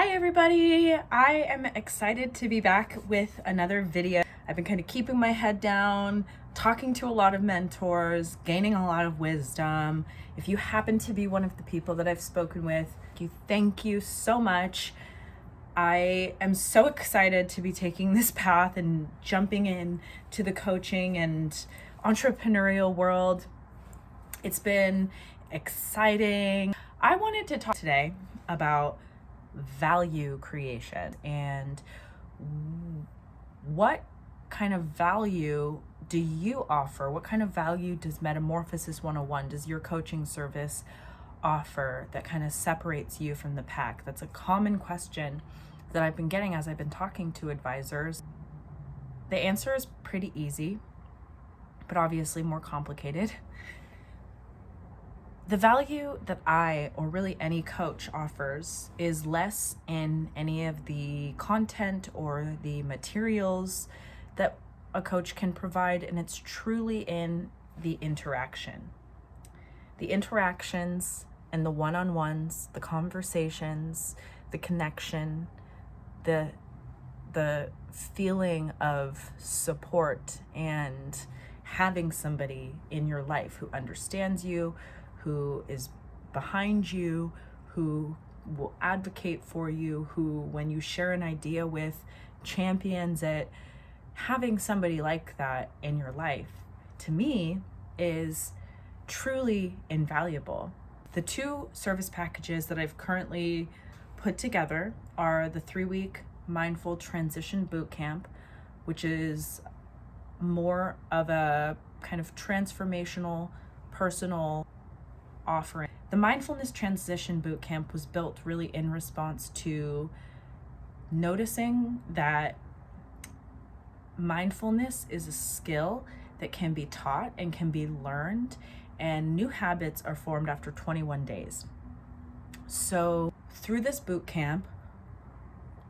Hi everybody! I am excited to be back with another video. I've been kind of keeping my head down, talking to a lot of mentors, gaining a lot of wisdom. If you happen to be one of the people that I've spoken with, thank you so much. I am so excited to be taking this path and jumping in to the coaching and entrepreneurial world. It's been exciting. I wanted to talk today about value creation and what kind of value do you offer? What kind of value does Metamorphosis 101, does your coaching service offer that kind of separates you from the pack? That's a common question that I've been getting as I've been talking to advisors. The answer is pretty easy, but obviously more complicated. The value that I, or really any coach, offers is less in any of the content or the materials that a coach can provide, and it's truly in the interaction. The interactions and the one-on-ones, the conversations, the connection, the feeling of support and having somebody in your life who understands you, who is behind you, who will advocate for you, who, when you share an idea with, champions it. Having somebody like that in your life, to me, is truly invaluable. The two service packages that I've currently put together are the 3-week Mindful Transition Bootcamp, which is more of a kind of transformational, personal offering. The Mindfulness Transition Bootcamp was built really in response to noticing that mindfulness is a skill that can be taught and can be learned, and new habits are formed after 21 days. So through this bootcamp,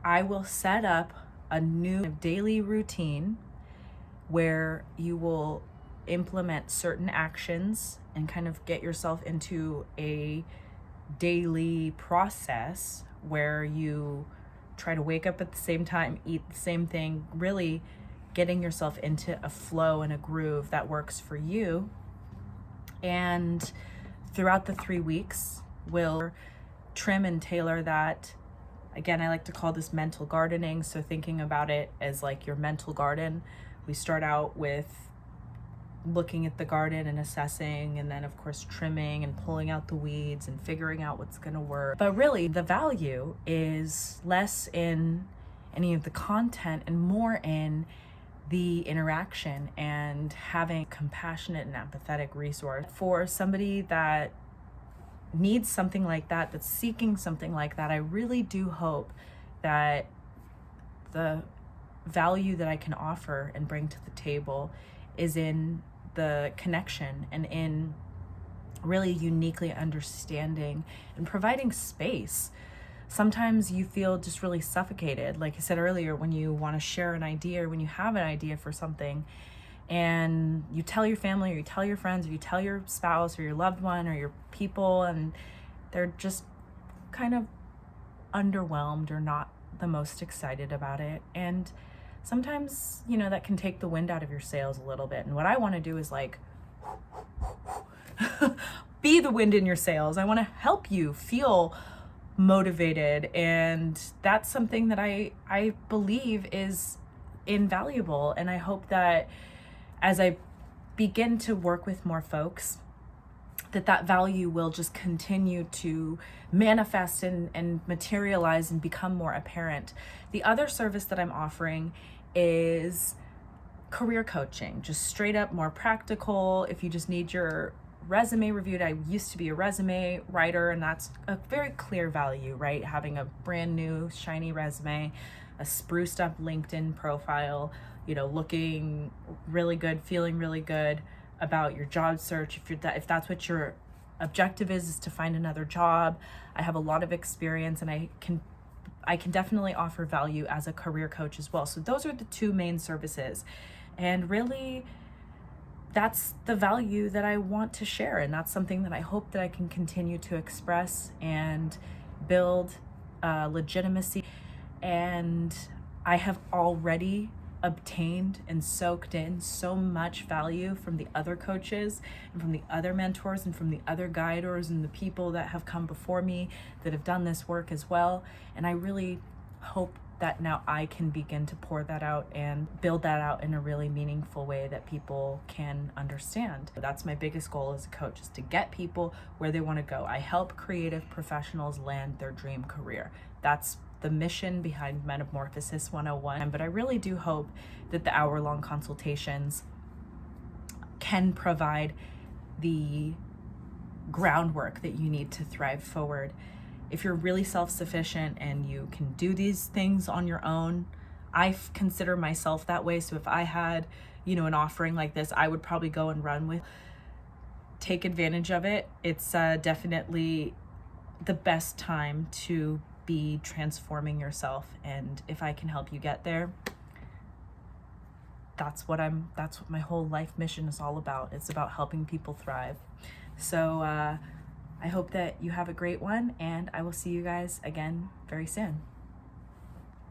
I will set up a new daily routine where you will implement certain actions and kind of get yourself into a daily process where you try to wake up at the same time, eat the same thing, really getting yourself into a flow and a groove that works for you. And throughout the 3 weeks, we'll trim and tailor that. Again, I like to call this mental gardening. So thinking about it as like your mental garden, we start out with looking at the garden and assessing, and then of course trimming and pulling out the weeds and figuring out what's going to work. But really the value is less in any of the content and more in the interaction and having compassionate and empathetic resource for somebody that needs something like that, that's seeking something like that. I really do hope that the value that I can offer and bring to the table is in the connection and in really uniquely understanding and providing space. Sometimes you feel just really suffocated, like I said earlier, when you want to share an idea or when you have an idea for something and you tell your family or you tell your friends or you tell your spouse or your loved one or your people, and they're just kind of underwhelmed or not the most excited about it. And sometimes, that can take the wind out of your sails a little bit. And what I want to do is like be the wind in your sails. I want to help you feel motivated. And that's something that I believe is invaluable. And I hope that as I begin to work with more folks, that value will just continue to manifest and materialize and become more apparent. The other service that I'm offering is career coaching, just straight up more practical. If you just need your resume reviewed, I used to be a resume writer, and that's a very clear value, right? Having a brand new shiny resume, a spruced up LinkedIn profile, looking really good, feeling really good about your job search. If that's what your objective is to find another job. I have a lot of experience, and I can definitely offer value as a career coach as well. So those are the two main services, and really that's the value that I want to share, and that's something that I hope that I can continue to express and build legitimacy. And I have already obtained and soaked in so much value from the other coaches and from the other mentors and from the other guiders and the people that have come before me that have done this work as well. And I really hope that now I can begin to pour that out and build that out in a really meaningful way that people can understand. That's my biggest goal as a coach, is to get people where they want to go. I help creative professionals land their dream career. That's the mission behind Metamorphosis 101. But I really do hope that the hour-long consultations can provide the groundwork that you need to thrive forward. If you're really self-sufficient and you can do these things on your own, I consider myself that way. So if I had, an offering like this, I would probably go and run with. Take advantage of it. It's definitely the best time to be transforming yourself, and if I can help you get there, that's what my whole life mission is all about. It's about helping people thrive. So I hope that you have a great one, and I will see you guys again very soon.